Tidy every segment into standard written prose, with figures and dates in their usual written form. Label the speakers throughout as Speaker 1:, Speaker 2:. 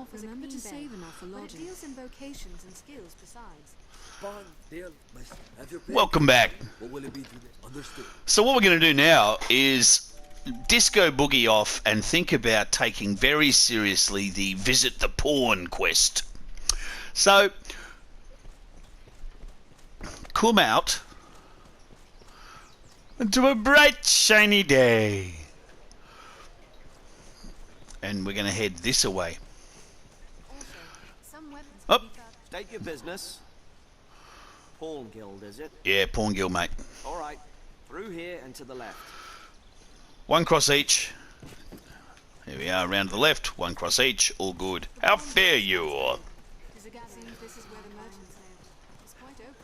Speaker 1: offers
Speaker 2: Remember
Speaker 1: a
Speaker 2: to
Speaker 1: clean
Speaker 2: save
Speaker 1: bed,
Speaker 2: enough for
Speaker 1: but it
Speaker 2: lodging.
Speaker 1: deals in vocations and skills besides.
Speaker 3: Welcome back.
Speaker 4: What will it be today? Understood.
Speaker 3: So what we're going to do now is disco boogie off and think about taking very seriously the visit the pawn quest. So come out into a bright shiny day, and we're going to head this away.
Speaker 1: Also, some weapons
Speaker 3: Up.
Speaker 1: can be found.
Speaker 5: State your business. Pawn Guild, is it?
Speaker 3: Yeah, pawn guild, mate.
Speaker 5: All right. Through here and to the left.
Speaker 3: One cross each. Here we are, round to the left. One cross each. All good. How fair you are.
Speaker 1: Seems this is where the merchants live. It's quite open.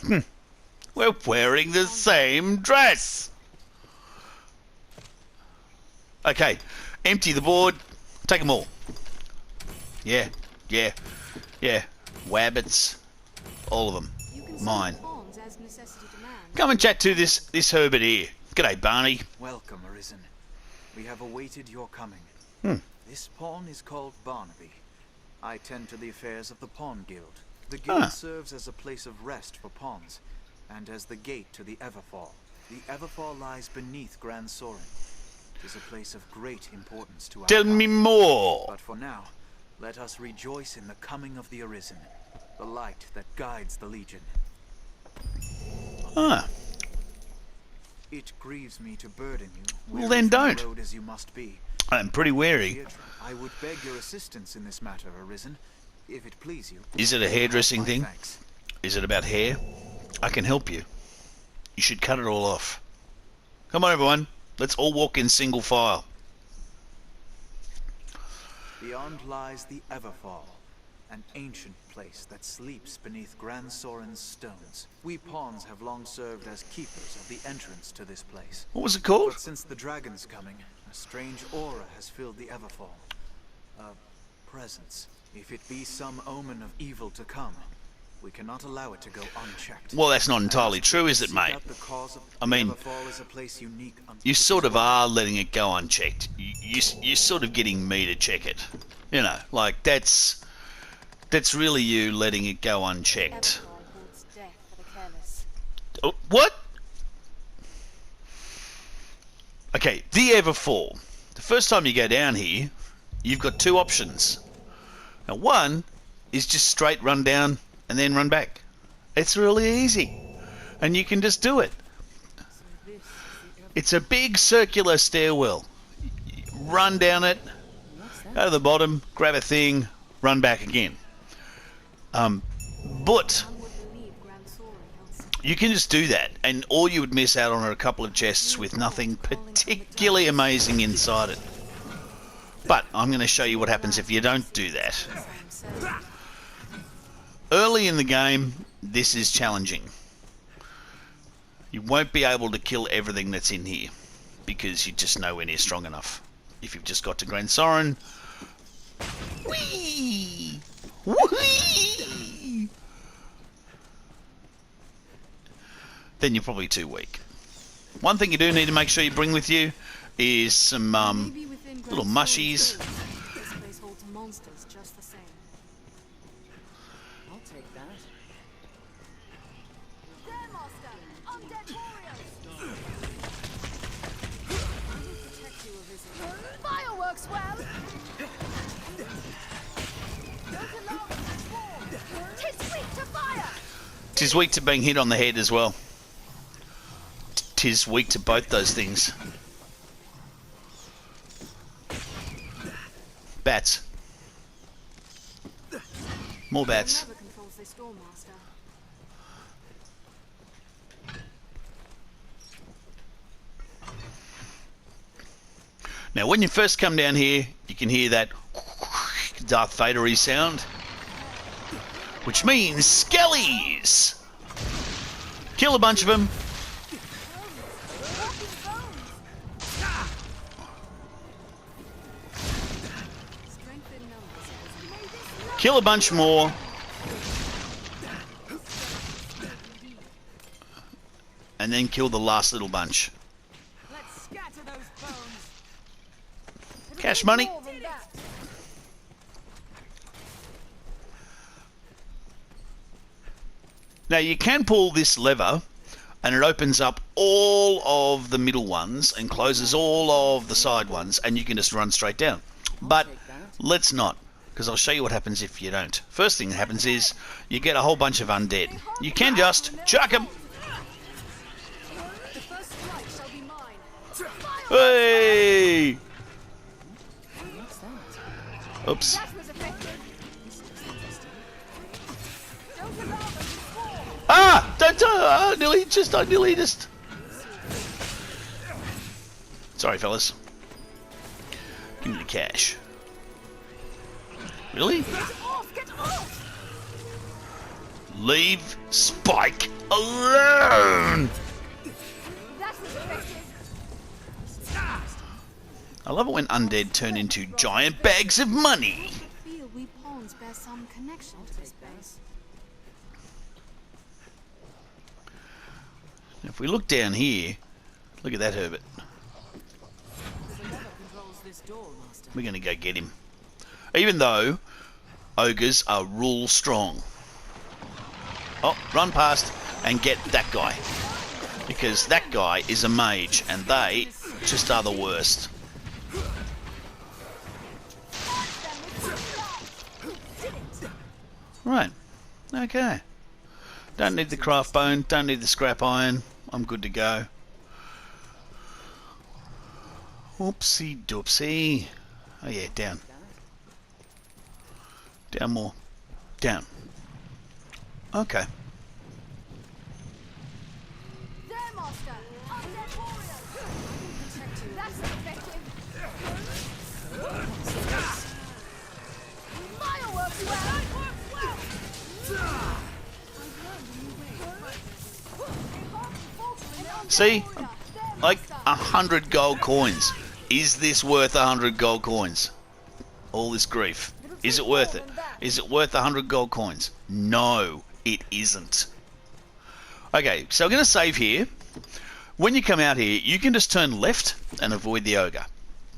Speaker 3: Rawr. We're wearing the same dress. Okay, empty the board. Take them all. Yeah. Wabbits. All of them.
Speaker 1: You can
Speaker 3: Mine.
Speaker 1: sell pawns as necessity demands.
Speaker 3: Come and chat to this Herbert here. G'day, Barney.
Speaker 6: Welcome, Arisen. We have awaited your coming.
Speaker 3: Hmm.
Speaker 6: This pawn is called Barnaby. I tend to the affairs of the Pawn Guild. The guild serves as a place of rest for pawns, and as the gate to the Everfall. The Everfall lies beneath Grand Sorin. It is a place of great importance to our
Speaker 3: Tell me
Speaker 6: pawn.
Speaker 3: more.
Speaker 6: But for now, let us rejoice in the coming of the Arisen, the light that guides the Legion.
Speaker 3: Ah,
Speaker 6: It grieves me to burden you.
Speaker 3: Well,
Speaker 6: weary
Speaker 3: then
Speaker 6: from the
Speaker 3: don't.
Speaker 6: road as you must be.
Speaker 3: I'm pretty wary.
Speaker 6: Deirdre, I would beg your assistance in this matter, Arisen, if it please you.
Speaker 3: Is it a hairdressing
Speaker 6: My
Speaker 3: thing?
Speaker 6: thanks.
Speaker 3: Is it about hair? I can help you. You should cut it all off. Come on, everyone. Let's all walk in single file.
Speaker 6: Beyond lies the Everfall, an ancient place that sleeps beneath Grand Sorin's stones. We pawns have long served as keepers of the entrance to this place.
Speaker 3: What was it called?
Speaker 6: But since the dragon's coming, a strange aura has filled the Everfall. A presence. If it be some omen of evil to come, we cannot allow it to go unchecked.
Speaker 3: Well, that's not entirely true, is it,
Speaker 6: Seek
Speaker 3: mate?
Speaker 6: out the cause of
Speaker 3: I
Speaker 6: the
Speaker 3: mean,
Speaker 6: Everfall is a place unique unto
Speaker 3: You
Speaker 6: this
Speaker 3: sort of
Speaker 6: world.
Speaker 3: are letting it go unchecked. You're sort of getting me to check it. You know, like that's really you letting it go unchecked.
Speaker 1: Everfall holds death for the careless.
Speaker 3: Oh, what? Okay, the Everfall. The first time you go down here, you've got two options. Now, one is just straight run down and then run back. It's really easy, and you can just do it. It's a big circular stairwell. Run down it, go to the bottom, grab a thing, run back again. But
Speaker 1: One would believe Grand Sorin held
Speaker 3: you can just do that, and all you would miss out on are a couple of chests with nothing particularly amazing inside it. But I'm going to show you what happens if you don't do that. Early in the game, this is challenging. You won't be able to kill everything that's in here because you're just nowhere near strong enough. If you've just got to Grand Sorin, whee! Whee! Then you're probably too weak. One thing you do need to make sure you bring with you is some
Speaker 1: Maybe within Grand
Speaker 3: little
Speaker 1: Sorin's
Speaker 3: mushies.
Speaker 1: walls, this place holds monsters just the same.
Speaker 2: I'll take that.
Speaker 1: There, Master! Undead warriors! I will protect you, Arisen. Fireworks, well! Don't allow them to swarm! 'Tis weak to fire!
Speaker 3: Tis weak to being hit on the head as well. Tis weak to both those things. Bats. More bats.
Speaker 1: Never controls this storm, Master.
Speaker 3: Now, when you first come down here, you can hear that Darth Vader-y sound, which means skellies. Kill a bunch of them.
Speaker 1: Strength in numbers.
Speaker 3: Kill a bunch more. And then kill the last little bunch. Cash money.
Speaker 1: More than that.
Speaker 3: Now you can pull this lever and it opens up all of the middle ones and closes all of the side ones, and you can just run straight down. But let's not, because I'll show you what happens if you don't. First thing that happens is you get a whole bunch of undead. You can just chuck them.
Speaker 1: The first strike shall be mine.
Speaker 3: Hey! Oops.
Speaker 1: That was effective. Don't allow them to fall.
Speaker 3: Ah! Don't I nearly just. Sorry, fellas. Give me the cash. Really?
Speaker 1: Get off! Get off!
Speaker 3: Leave Spike alone!
Speaker 1: That was effective.
Speaker 3: I love it when undead turn into giant bags of money.
Speaker 1: Feel we pawns bear some connection to this base.
Speaker 3: If we look down here, look at that Herbert. We're going to go get him. Even though ogres are rule strong. Oh, run past and get that guy. Because that guy is a mage and they just are the worst. Right. Okay. Don't need the craft bone, don't need the scrap iron. I'm good to go. Oopsie doopsie. Oh yeah, down. Down more. Down. Okay.
Speaker 1: There, Master! Undead warrior! That's effective. Mine works well!
Speaker 3: See? Like 100 gold coins. Is this worth 100 gold coins? All this grief. Is it worth it? Is it worth 100 gold coins? No, it isn't. Okay, so I'm going to save here. When you come out here, you can just turn left and avoid the ogre.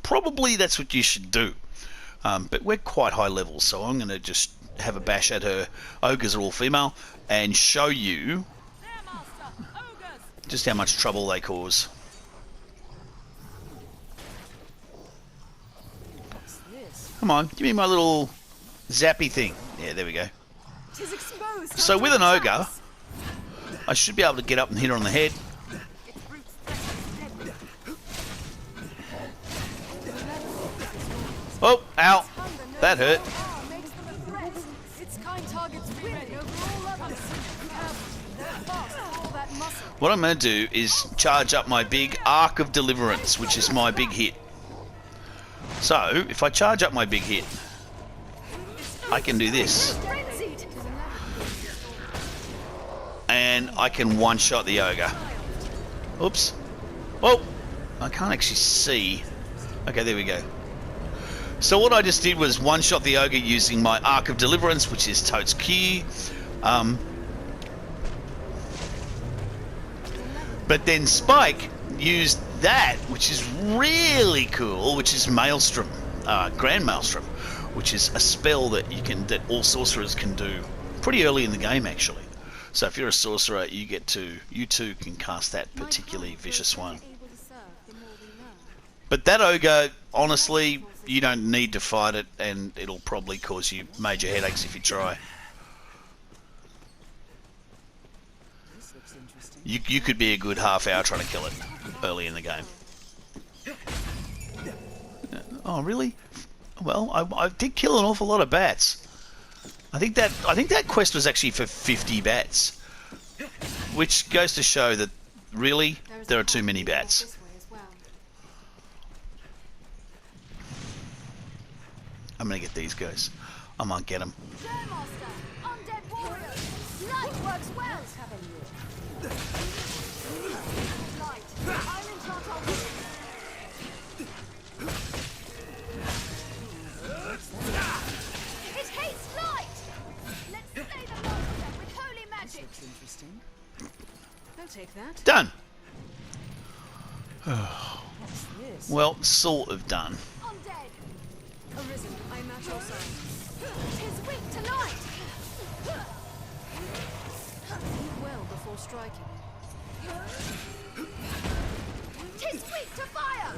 Speaker 3: Probably that's what you should do. But we're quite high level, so I'm going to just have a bash at her. Ogres are all female, and show you just how much trouble they cause. Come on, give me my little zappy thing. Yeah, there we go. So with an ogre, I should be able to get up and hit her on the head. Oh, ow. That hurt. What I'm going to do is charge up my big Arc of Deliverance, which is my big hit. So, if I charge up my big hit, I can do this. And I can one-shot the ogre. Oops. Oh, I can't actually see. Okay, there we go. So what I just did was one-shot the ogre using my Arc of Deliverance, which is totes key. But then Spike used that, which is really cool, which is Maelstrom, Grand Maelstrom, which is a spell that that all sorcerers can do pretty early in the game, actually. So if you're a sorcerer, you too can cast that particularly vicious one. But that ogre, honestly, you don't need to fight it, and it'll probably cause you major headaches if you try. You could be a good half hour trying to kill it early in the game. Oh, really? Well, I did kill an awful lot of bats. I think that quest was actually for 50 bats, which goes to show that really there are too many bats. I'm gonna get these guys. I might get them.
Speaker 1: Take that.
Speaker 3: Done. Well, sort of done.
Speaker 1: I'm dead. Arisen, I am at your side. 'Tis weak to light. Think well before striking. 'Tis weak to fire.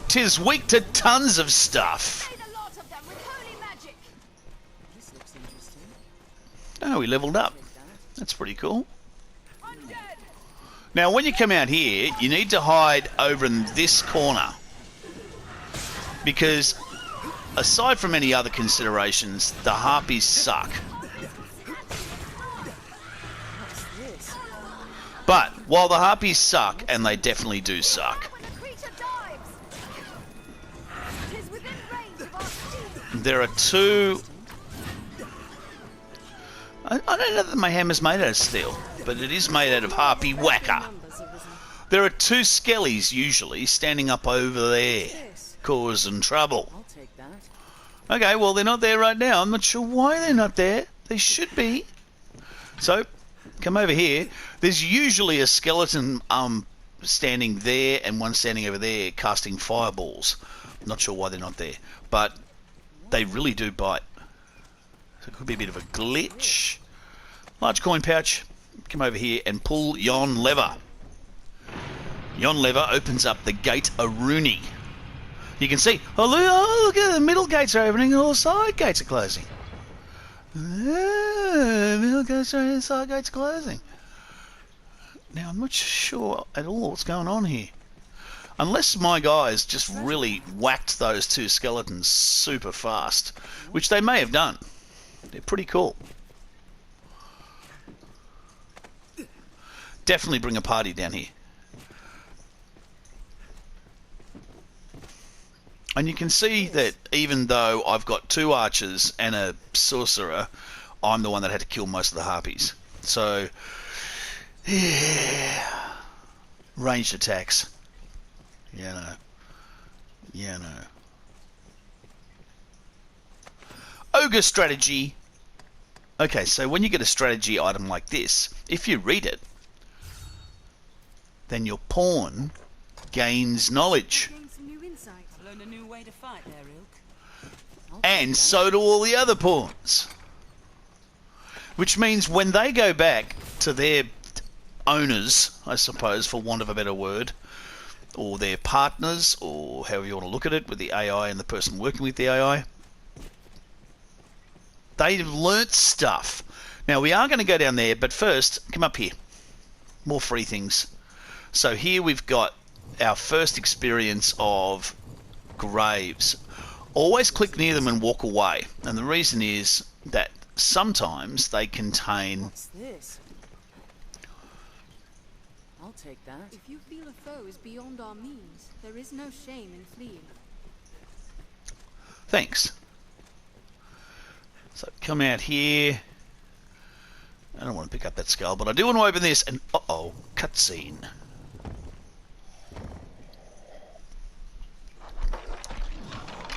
Speaker 3: 'Tis weak to tons of stuff.
Speaker 1: Made a lot of them with holy magic.
Speaker 5: This looks interesting.
Speaker 3: Oh, we leveled up. That's pretty cool. Now, when you come out here, you need to hide over in this corner. Because, aside from any other considerations, the harpies suck. But, while the harpies suck, and they definitely do suck,
Speaker 1: When the creature dives. 'Tis within range of our steel.
Speaker 3: there are two... I don't know that my hammer's made out of steel, but it is made out of harpy whacker.
Speaker 1: Numbers, Arisen.
Speaker 3: There are two skellies, usually, standing up over there, causing trouble.
Speaker 5: I'll take that.
Speaker 3: Okay, well, they're not there right now. I'm not sure why they're not there. They should be. So, come over here. There's usually a skeleton standing there and one standing over there casting fireballs. I'm not sure why they're not there. But they really do bite. So it could be a bit of a glitch. Large coin pouch. Come over here and pull yon lever. Yon lever opens up the gate Aruni. You can see, look at the middle gates are opening and all the side gates are closing. Middle gates are opening, side gates are closing. Now, I'm not sure at all what's going on here. Unless my guys just really whacked those two skeletons super fast, which they may have done. They're pretty cool. Definitely bring a party down here. And you can see that even though I've got two archers and a sorcerer, I'm the one that had to kill most of the harpies. So, yeah. Ranged attacks. Yeah, no. Ogre strategy. Okay, so when you get a strategy item like this, if you read it, then your pawn gains knowledge.
Speaker 1: Gain some new insight.
Speaker 5: I've learned a new way to fight there, Ilk.
Speaker 3: And so do all the other pawns. Which means when they go back to their owners, I suppose, for want of a better word, or their partners, or however you want to look at it, with the AI and the person working with the AI, they've learnt stuff. Now, we are going to go down there, but first, come up here. More free things. So here we've got our first experience of graves. Always click near them and walk away. And the reason is that sometimes they contain...
Speaker 5: What's this? I'll take that.
Speaker 1: If you feel a foe is beyond our means, there is no shame in fleeing.
Speaker 3: Thanks. So come out here. I don't want to pick up that skull, but I do want to open this and... Uh-oh, cutscene.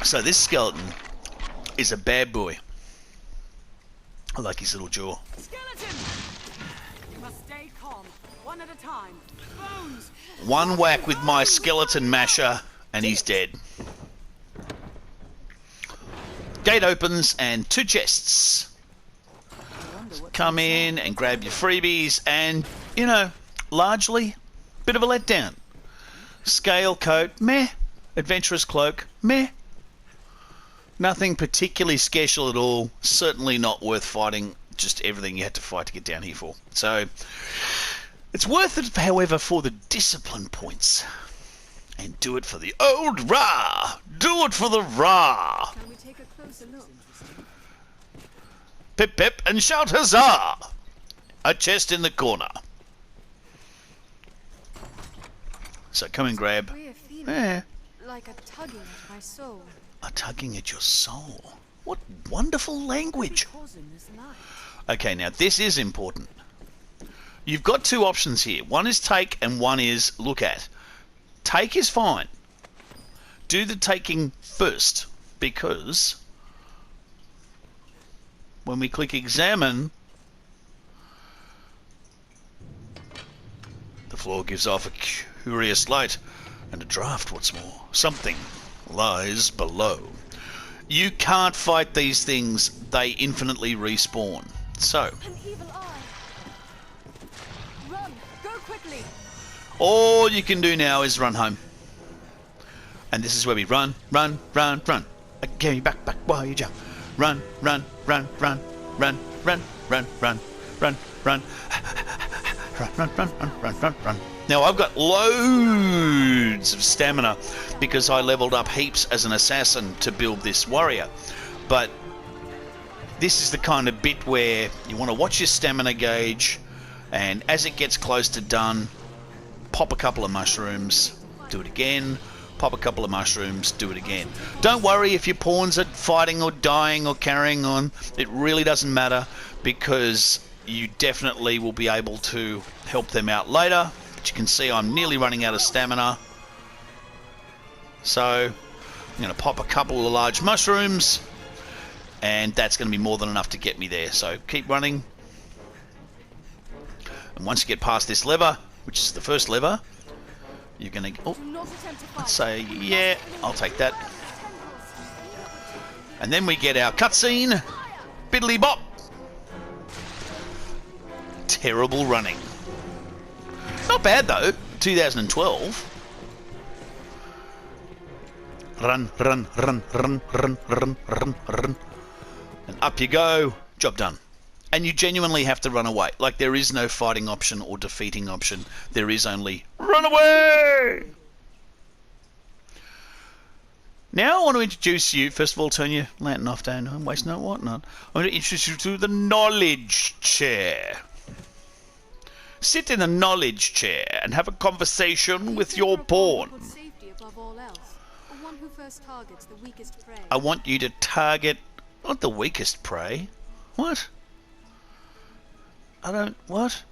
Speaker 3: So this skeleton is a bad boy. I like his little jaw.
Speaker 5: Skeleton! You must stay calm, one at a time. Bones!
Speaker 3: One whack with my skeleton masher and he's dead. Gate opens and two chests. Come in and grab your freebies and, you know, largely, bit of a letdown. Scale coat, meh. Adventurous cloak, meh. Nothing particularly special at all. Certainly not worth fighting just everything you had to fight to get down here for. So, it's worth it, however, for the discipline points. And do it for the old Ra! Do it for the Ra!
Speaker 1: Shall we take a closer look?
Speaker 3: Pip pip and shout huzzah! A chest in the corner. So come and grab.
Speaker 1: Queer feeling,
Speaker 3: Yeah.
Speaker 1: like a tugging at my soul.
Speaker 3: A tugging at your soul. What wonderful language.
Speaker 1: Causing this light.
Speaker 3: Okay, now this is important. You've got two options here. One is take and one is look at. Take is fine. Do the taking first, because when we click examine, the floor gives off a curious light and a draft, what's more. Something. lies below. You can't fight these things. They infinitely respawn. So,
Speaker 1: An evil eye. Run. Go quickly.
Speaker 3: all you can do now is run home. And this is where we run, run, run, run. Get me back while you jump. Run, run, run, run, run, run, run, run, run, run. Run, run, run, run, run, run, run. Now I've got loads of stamina because I leveled up heaps as an assassin to build this warrior. But this is the kind of bit where you want to watch your stamina gauge, and as it gets close to done, pop a couple of mushrooms, do it again, pop a couple of mushrooms, do it again. Don't worry if your pawns are fighting or dying or carrying on. It really doesn't matter, because you definitely will be able to help them out later. But you can see I'm nearly running out of stamina. So I'm going to pop a couple of large mushrooms, and that's going to be more than enough to get me there. So keep running. And once you get past this lever, which is the first lever, you're going to... Oh,
Speaker 1: Do not attempt to fight.
Speaker 3: let's say, yeah, I'll take that. And then we get our cutscene. Biddly bop. Terrible running. Not bad though. 2012. Run, run, run, run, run, run, run, run. And up you go. Job done. And you genuinely have to run away. Like, there is no fighting option or defeating option. There is only run away! Now I want to introduce you. First of all, turn your lantern off, don't I'm wasting no whatnot. I want to introduce you to the knowledge chair. Sit in the knowledge chair and have a conversation with your pawn.
Speaker 1: Put safety above all else, or one who first targets the weakest prey.
Speaker 3: I want you to target not the weakest prey. What? I don't... What?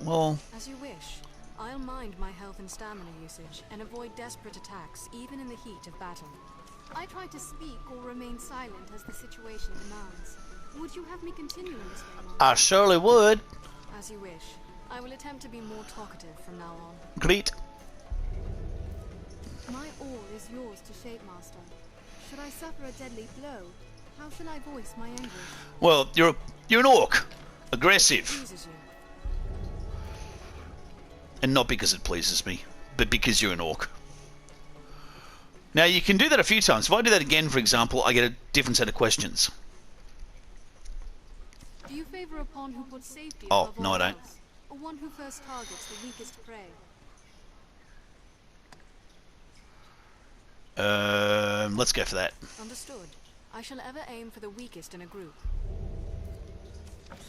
Speaker 3: Well...
Speaker 1: As you wish. I'll mind my health and stamina usage and avoid desperate attacks, even in the heat of battle. I try to speak or remain silent as the situation demands. Would you have me continue in this way, Mom?
Speaker 3: I surely would.
Speaker 1: As you wish. I will attempt to be more talkative from now on.
Speaker 3: Great.
Speaker 1: My all is yours to shape, Master. Should I suffer a deadly blow, how shall I voice my anguish?
Speaker 3: Well, you're an orc. Aggressive.
Speaker 1: Pleases you.
Speaker 3: And not because it pleases me, but because you're an orc. Now, you can do that a few times. If I do that again, for example, I get a different set of questions.
Speaker 1: Do you favor a pawn who puts safety
Speaker 3: Oh,
Speaker 1: above
Speaker 3: no,
Speaker 1: all
Speaker 3: I don't.
Speaker 1: else, or one who first targets the weakest prey?
Speaker 3: Let's go for that.
Speaker 1: Understood. I shall ever aim for the weakest in a group.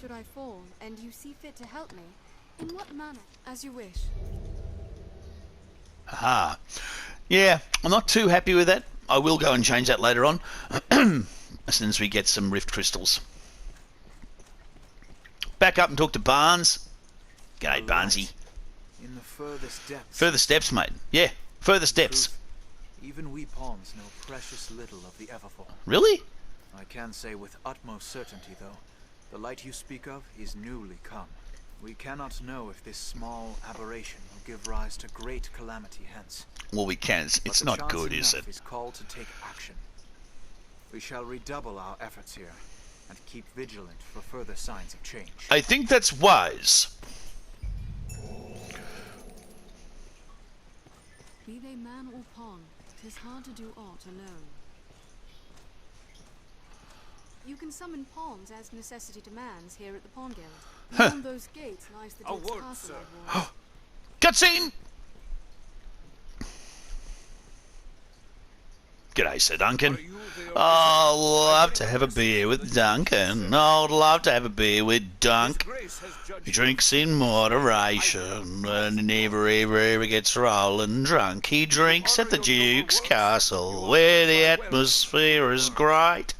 Speaker 1: Should I fall, and you see fit to help me, in what manner? As you wish.
Speaker 3: Aha. Yeah, I'm not too happy with that. I will go and change that later on, as soon as we get some rift crystals. Back up and talk to Barnes. G'day, Barnesy.
Speaker 6: In the furthest depths.
Speaker 3: Further steps, mate. Yeah, further steps.
Speaker 6: Even we pawns know precious little of the Everfall.
Speaker 3: Really?
Speaker 6: I can say with utmost certainty, though, the light you speak of is newly come. We cannot know if this small aberration will give rise to great calamity hence.
Speaker 3: Well, we can. It's
Speaker 6: But the
Speaker 3: not
Speaker 6: chance
Speaker 3: good, is it?
Speaker 6: enough is called to take action. We shall redouble our efforts here, and keep vigilant for further signs of change.
Speaker 3: I think that's wise.
Speaker 1: Be they man or pawn, 'tis hard to do aught alone. You can summon pawns as necessity demands here at the Pawn Guild. Beyond those gates lies the Duke's
Speaker 4: word,
Speaker 1: castle,
Speaker 4: sir.
Speaker 1: I warn.
Speaker 3: Cutscene! G'day, Sir Duncan.
Speaker 4: Are you the
Speaker 3: I'd love to have a beer with Duncan. I'd love to have a beer with Dunk.
Speaker 4: Grace has judged
Speaker 3: He drinks in moderation and never ever gets rolling drunk. He drinks at the Duke's castle where the atmosphere is great.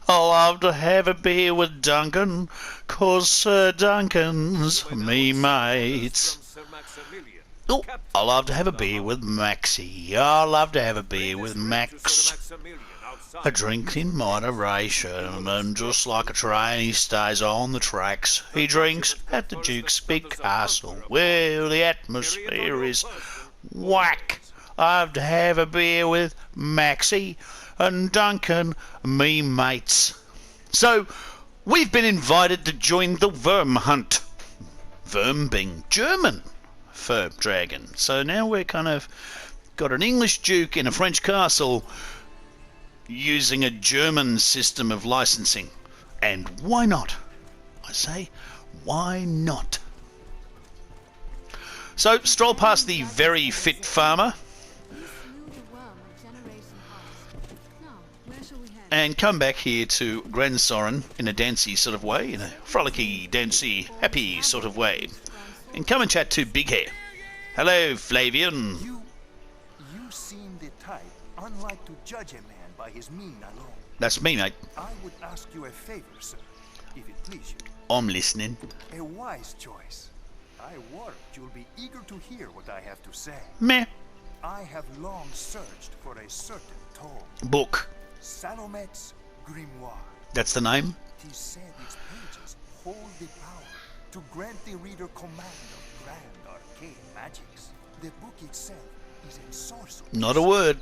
Speaker 3: I love to have a beer with Duncan, 'cause Sir Duncan's me mates.
Speaker 4: from Sir Maximilian.
Speaker 3: Oh, I love to have a beer with Maxie. I love to have a beer with
Speaker 4: To Sir
Speaker 3: Max.
Speaker 4: Maximilian outside.
Speaker 3: I drink in moderation, and just like a train, he stays on the tracks. He drinks at the Duke's big castle, where the atmosphere is whack. I'd have a beer with Maxie and Duncan, me mates. So, we've been invited to join the worm hunt. Worm being German for dragon. So now we're kind of got an English duke in a French castle using a German system of licensing. And why not? I say, why not? So, stroll past the very fit farmer and come back here to Gran Soren in a dancey sort of way, in a frolicky, dancey, happy sort of way. And come and chat to Big Hair. Hello, Flavian.
Speaker 2: You seem the type unlike to judge a man by his mien alone.
Speaker 3: That's me, mate.
Speaker 2: I would ask you a favor, sir, if it please you.
Speaker 3: I'm listening.
Speaker 2: A wise choice. I warrant you'll be eager to hear what I have to say.
Speaker 3: Meh.
Speaker 2: I have long searched for a certain tome.
Speaker 3: Book.
Speaker 2: Salomet's Grimoire.
Speaker 3: That's the name.
Speaker 2: 'Tis said its pages hold the power to grant the reader command of grand arcane magics. The book itself is a sorcery.
Speaker 3: Not a word.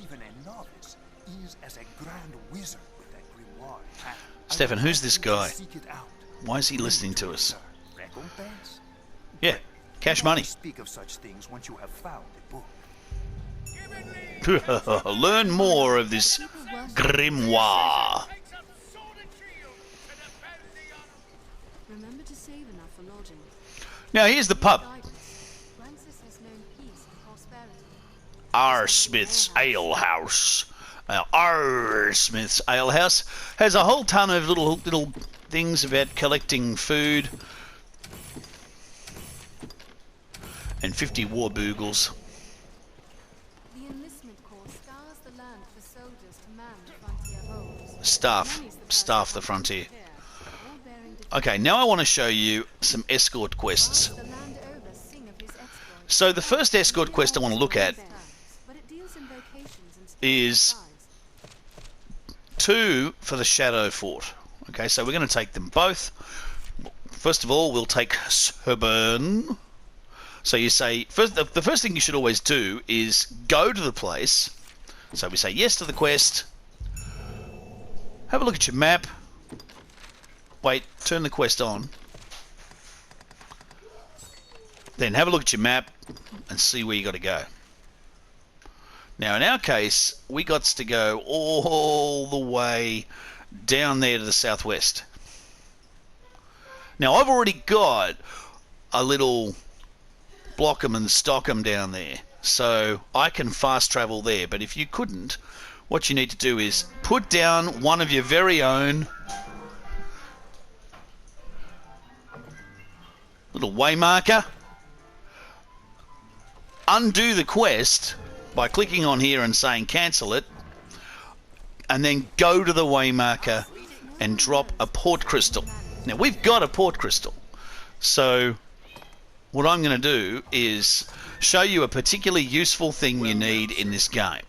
Speaker 2: Even a novice is as a grand wizard with that grimoire.
Speaker 3: Stefan, who's this guy?
Speaker 2: Seek it out.
Speaker 3: Why is he listening to us?
Speaker 2: Recompense?
Speaker 3: Yeah, cash money.
Speaker 2: Speak of such things once you have found the book.
Speaker 3: Learn more of this grimoire.
Speaker 1: Remember to save enough for lodging.
Speaker 3: Now here's the pub.
Speaker 1: Francis has known peace and prosperity.
Speaker 3: R. Smith's Ale House. R. Smith's Ale House has a whole ton of little things about collecting food and 50 war boogles.
Speaker 1: The enlistment corps scours the land for soldiers to man the frontier holds.
Speaker 3: Staff the frontier. Okay, now I want to show you some escort quests.
Speaker 1: The land over sing of his exploits.
Speaker 3: So the first escort quest I want to look at
Speaker 1: But it deals in vocations and
Speaker 3: is
Speaker 1: size.
Speaker 3: 2 for the Shadow Fort. Okay, so we're going to take them both. First of all, we'll take Suburn. So you say, the first thing you should always do is go to the place. So we say yes to the quest. Have a look at your map. Wait, turn the quest on. Then have a look at your map and see where you got to go. Now in our case, we got to go all the way down there to the southwest. Now I've already got a little Block'em and Stock'em down there, so I can fast travel there. But if you couldn't, what you need to do is put down one of your very own little waymarker, undo the quest by clicking on here and saying cancel it, and then go to the waymarker and drop a port crystal. Now we've got a port crystal, so what I'm going to do is show you a particularly useful thing you need in this game.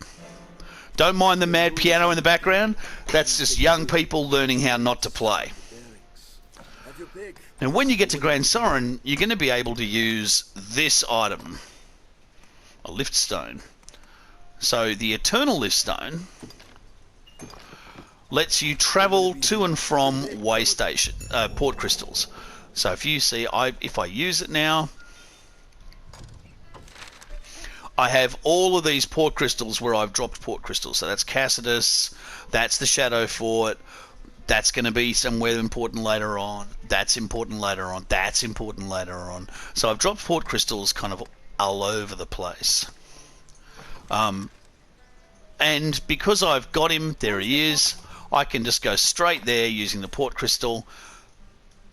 Speaker 3: Don't mind the mad piano in the background. That's just young people learning how not to play. And when you get to Gran Soren, you're going to be able to use this item, a lift stone. So the Eternal Lift Stone lets you travel to and from way station, port crystals. So if you see, if I use it now, I have all of these port crystals where I've dropped port crystals. So that's Cassidus, that's the Shadow Fort, that's going to be somewhere important later on, that's important later on, that's important later on. So I've dropped port crystals kind of all over the place. And because I've got him, there he is, I can just go straight there using the port crystal,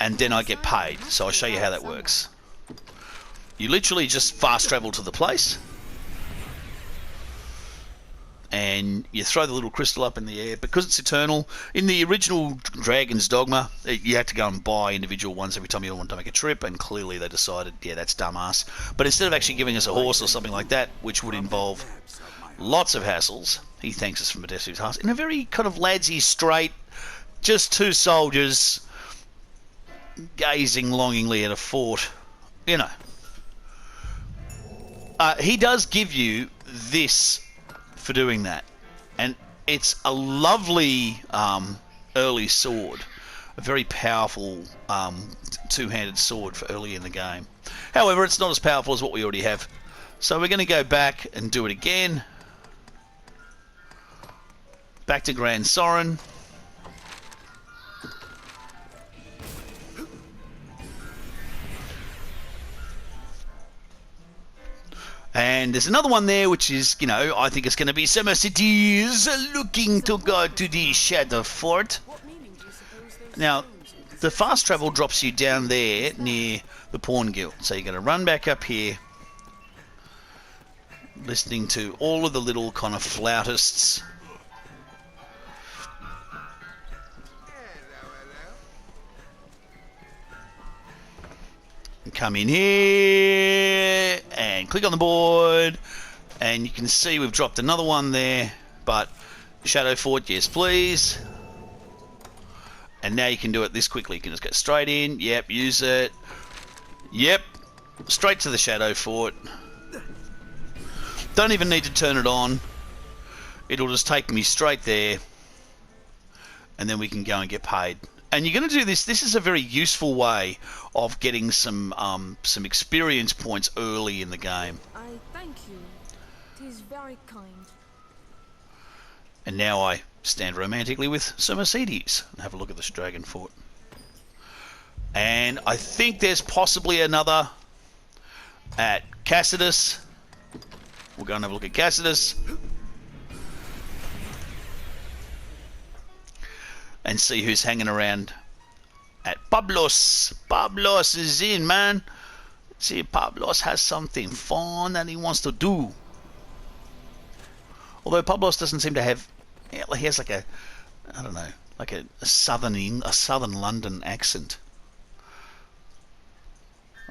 Speaker 3: and then I get paid. So I'll show you how that works. You literally just fast travel to the place, and you throw the little crystal up in the air. Because it's eternal, in the original Dragon's Dogma, you had to go and buy individual ones every time you wanted to make a trip, and clearly they decided, yeah, that's dumbass. But instead of actually giving us a horse or something like that, which would involve lots of hassles, he thanks us from the depths of his heart in a very kind of ladsy, straight, just two soldiers gazing longingly at a fort, you know. he does give you this for doing that, and it's a lovely early sword, a very powerful two-handed sword for early in the game. However, it's not as powerful as what we already have, so we're going to go back and do it again. Back to Grand Sorin. And there's another one there, which is, you know, I think it's going to be Summer Cities looking to go to the Shadow Fort. Now, the fast travel drops you down there near the Pawn Guild. So you're going to run back up here, listening to all of the little kind of flautists. Come in here and click on the board, and you can see we've dropped another one there, but Shadow Fort, yes please. And now you can do it this quickly. You can just go straight in, yep, use it, yep, straight to the Shadow Fort. Don't even need to turn it on, it'll just take me straight there, and then we can go and get paid. And you're going to do this. This is a very useful way of getting some experience points early in the game.
Speaker 7: I thank you. It is very kind.
Speaker 3: And now I stand romantically with Sir Mercedes and have a look at this Dragon Fort. And I think there's possibly another at Cassidus. We'll go and have a look at Cassidus. And see who's hanging around at Pablos. Pablos is in, man. See, Pablos has something fun that he wants to do. Although Pablos doesn't seem to have, he has like a, I don't know, like a southern London accent.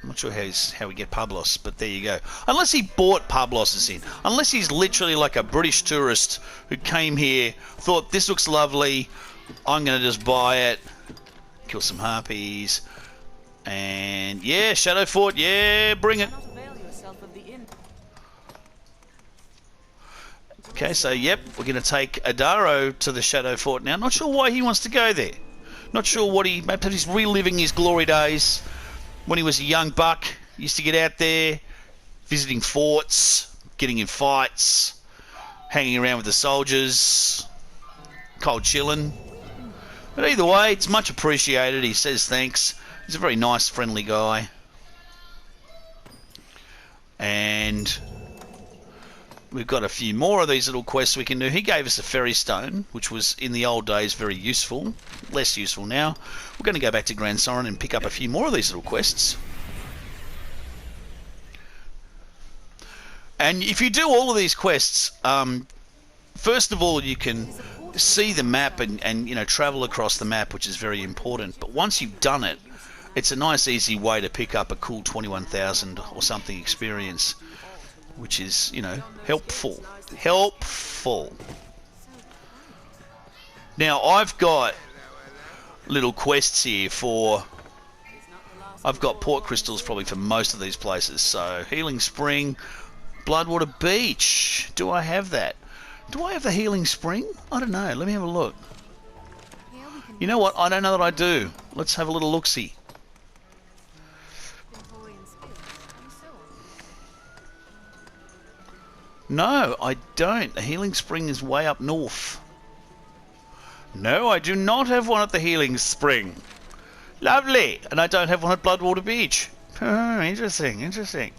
Speaker 3: I'm not sure how we get Pablos, but there you go. Unless he bought Pablos in. Unless he's literally like a British tourist who came here, thought this looks lovely, I'm going to just buy it, kill some harpies, and yeah, Shadow Fort, yeah, bring it. Okay, so yep, we're going to take Adaro to the Shadow Fort now. Not sure why he wants to go there. Not sure what maybe he's reliving his glory days when he was a young buck. He used to get out there, visiting forts, getting in fights, hanging around with the soldiers, cold chilling. But either way, it's much appreciated. He says thanks. He's a very nice, friendly guy. And we've got a few more of these little quests we can do. He gave us a ferry stone, which was in the old days very useful. Less useful now. We're going to go back to Grand Sorin and pick up a few more of these little quests. And if you do all of these quests, first of all, you can see the map and you know, travel across the map, which is very important. But once you've done it, it's a nice easy way to pick up a cool 21,000 or something experience, which is, you know, helpful. Now I've got little quests here for, I've got port crystals probably for most of these places. So Healing Spring, Bloodwater Beach, do I have that? Do I have the Healing Spring? I don't know. Let me have a look. You know what? I don't know that I do. Let's have a little look-see. No, I don't. The Healing Spring is way up north. No, I do not have one at the Healing Spring. Lovely. And I don't have one at Bloodwater Beach. Interesting.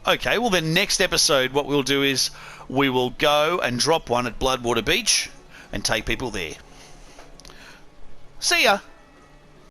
Speaker 3: Okay, well then next episode what we'll do is we will go and drop one at Bloodwater Beach and take people there. See ya!